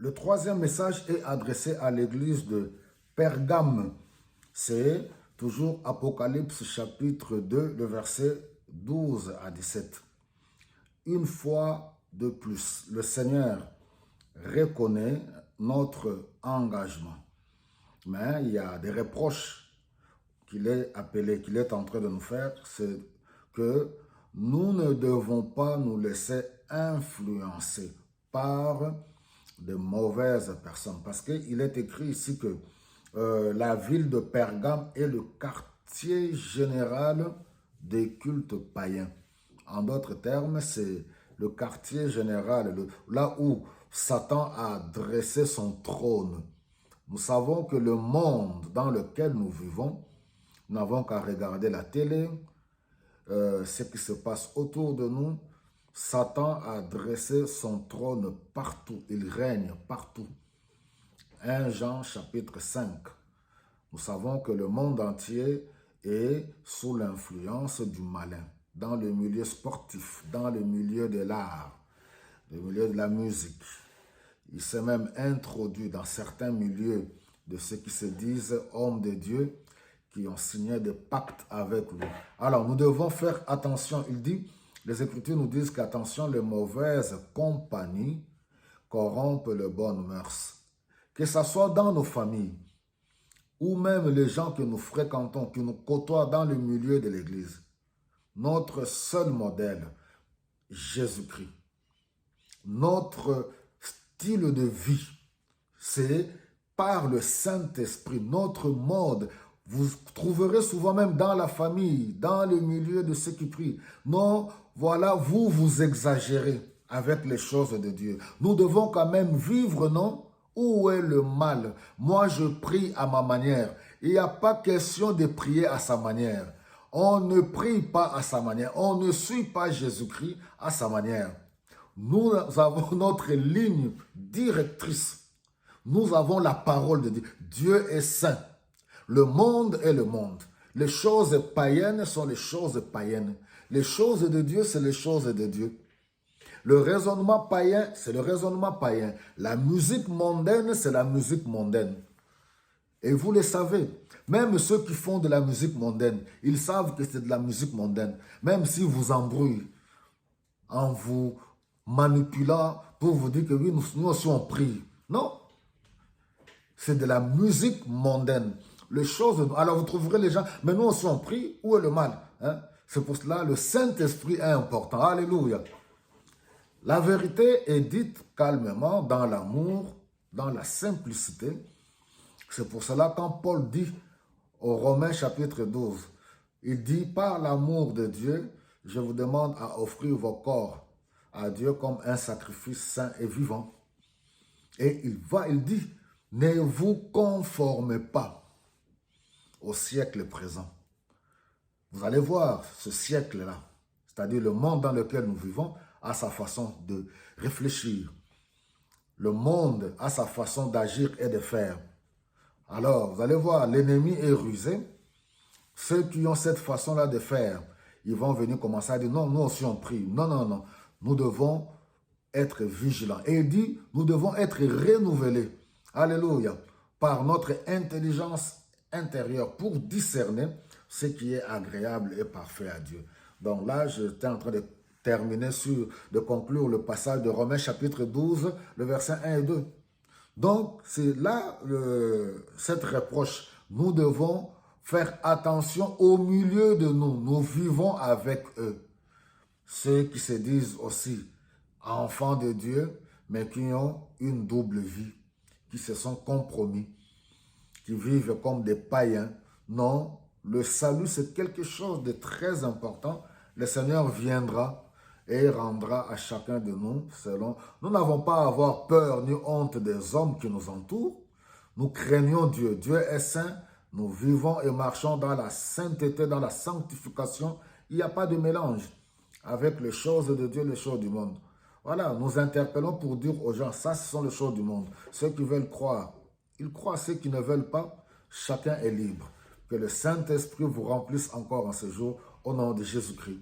Le troisième message est adressé à l'église de Pergame. C'est toujours Apocalypse chapitre 2, le verset 12 à 17. Une fois de plus, le Seigneur reconnaît notre engagement. Mais il y a des reproches qu'il est en train de nous faire, c'est que nous ne devons pas nous laisser influencer par de mauvaises personnes. Parce qu'il est écrit ici que la ville de Pergame est le quartier général des cultes païens. En d'autres termes, c'est le quartier général, là où Satan a dressé son trône. Nous savons que le monde dans lequel nous vivons, nous n'avons qu'à regarder la télé, ce qui se passe autour de nous. Satan a dressé son trône partout, il règne partout. 1 Jean chapitre 5. Nous savons que le monde entier est sous l'influence du malin, dans le milieu sportif, dans le milieu de l'art, le milieu de la musique. Il s'est même introduit dans certains milieux de ceux qui se disent hommes de Dieu, qui ont signé des pactes avec lui. Alors, nous devons faire attention. Il dit, les Écritures nous disent qu'attention, les mauvaises compagnies corrompent les bonnes mœurs. Que ce soit dans nos familles, ou même les gens que nous fréquentons, qui nous côtoient dans le milieu de l'Église. Notre seul modèle, Jésus-Christ. Notre style de vie, c'est par le Saint-Esprit, notre mode. Vous trouverez souvent même dans la famille, dans le milieu de ceux qui prient. Non, voilà, vous exagérez avec les choses de Dieu. Nous devons quand même vivre, non? Où est le mal? Moi, je prie à ma manière. Il n'y a pas question de prier à sa manière. On ne prie pas à sa manière. On ne suit pas Jésus-Christ à sa manière. Nous avons notre ligne directrice. Nous avons la parole de Dieu. Dieu est saint. Le monde est le monde. Les choses païennes sont les choses païennes. Les choses de Dieu, c'est les choses de Dieu. Le raisonnement païen, c'est le raisonnement païen. La musique mondaine, c'est la musique mondaine. Et vous le savez, même ceux qui font de la musique mondaine, ils savent que c'est de la musique mondaine. Même s'ils vous embrouillent en vous manipulant pour vous dire que oui, nous aussi on prie. Non, c'est de la musique mondaine. Les choses, alors vous trouverez les gens, mais nous aussi on prie, où est le mal? Hein? C'est pour cela le Saint-Esprit est important. Alléluia. La vérité est dite calmement, dans l'amour, dans la simplicité. C'est pour cela quand Paul dit au Romains chapitre 12, il dit par l'amour de Dieu, je vous demande à offrir vos corps à Dieu comme un sacrifice saint et vivant. Et il dit, ne vous conformez pas au siècle présent. Vous allez voir ce siècle-là, c'est-à-dire le monde dans lequel nous vivons, a sa façon de réfléchir. Le monde a sa façon d'agir et de faire. Alors, vous allez voir, l'ennemi est rusé. Ceux qui ont cette façon-là de faire, ils vont venir commencer à dire, non, nous aussi on prie. Non, non, non. Nous devons être vigilants. Et il dit, nous devons être renouvelés. Alléluia. Par notre intelligence intérieure pour discerner ce qui est agréable et parfait à Dieu. Donc là, j'étais en train de terminer de conclure le passage de Romains chapitre 12, le verset 1 et 2. Donc, c'est là cette reproche. Nous devons faire attention au milieu de nous. Nous vivons avec eux. Ceux qui se disent aussi enfants de Dieu, mais qui ont une double vie, qui se sont compromis, qui vivent comme des païens. Non, le salut, c'est quelque chose de très important. Le Seigneur viendra et rendra à chacun de nous selon. Nous n'avons pas à avoir peur ni honte des hommes qui nous entourent. Nous craignons Dieu. Dieu est saint. Nous vivons et marchons dans la sainteté, dans la sanctification. Il n'y a pas de mélange avec les choses de Dieu, les choses du monde. Voilà, nous interpellons pour dire aux gens, ça, ce sont les choses du monde. Ceux qui veulent croire, ils croient. Ceux qui ne veulent pas, chacun est libre. Que le Saint-Esprit vous remplisse encore en ce jour, au nom de Jésus-Christ.